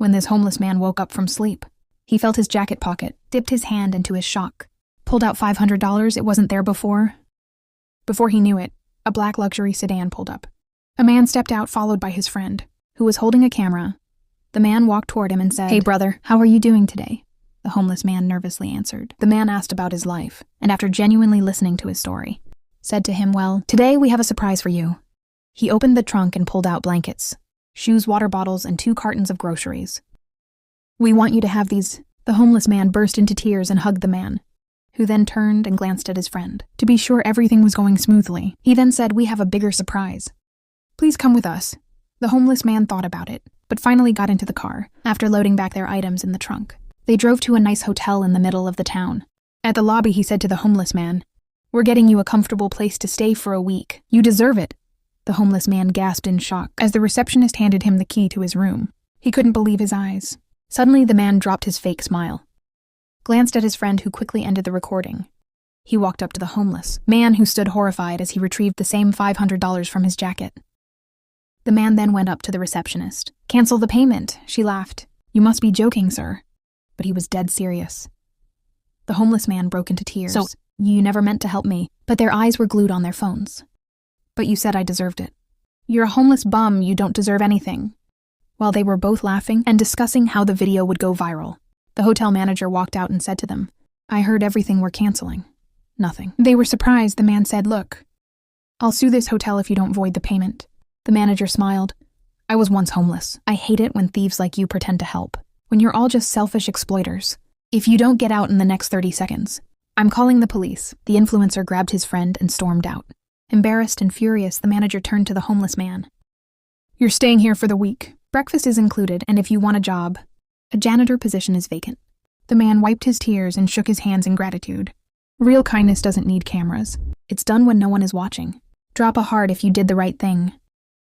when this homeless man woke up from sleep. He felt his jacket pocket, dipped his hand into his shock, pulled out $500 it wasn't there before. Before he knew it, a black luxury sedan pulled up. A man stepped out, followed by his friend, who was holding a camera. The man walked toward him and said, "Hey brother, how are you doing today?" The homeless man nervously answered. The man asked about his life, and after genuinely listening to his story, said to him, "Well, today we have a surprise for you." He opened the trunk and pulled out blankets, shoes, water bottles, and 2 cartons of groceries. "We want you to have these." The homeless man burst into tears and hugged the man, who then turned and glanced at his friend. To be sure everything was going smoothly, he then said, "We have a bigger surprise. Please come with us." The homeless man thought about it, but finally got into the car, after loading back their items in the trunk. They drove to a nice hotel in the middle of the town. At the lobby, he said to the homeless man, "We're getting you a comfortable place to stay for a week. You deserve it." The homeless man gasped in shock as the receptionist handed him the key to his room. He couldn't believe his eyes. Suddenly, the man dropped his fake smile, glanced at his friend who quickly ended the recording. He walked up to the homeless man who stood horrified as he retrieved the same $500 from his jacket. The man then went up to the receptionist. "Cancel the payment," she laughed. "You must be joking, sir." But he was dead serious. The homeless man broke into tears. "So, you never meant to help me," but their eyes were glued on their phones. "But you said I deserved it." "You're a homeless bum, you don't deserve anything." While they were both laughing and discussing how the video would go viral, the hotel manager walked out and said to them, "I heard everything we're canceling." Nothing. They were surprised. The man said, "Look, I'll sue this hotel if you don't void the payment." The manager smiled. "I was once homeless. I hate it when thieves like you pretend to help. When you're all just selfish exploiters. If you don't get out in the next 30 seconds, I'm calling the police." The influencer grabbed his friend and stormed out. Embarrassed and furious, the manager turned to the homeless man. "You're staying here for the week. Breakfast is included, and if you want a job, a janitor position is vacant." The man wiped his tears and shook his hands in gratitude. Real kindness doesn't need cameras. It's done when no one is watching. Drop a heart if you did the right thing.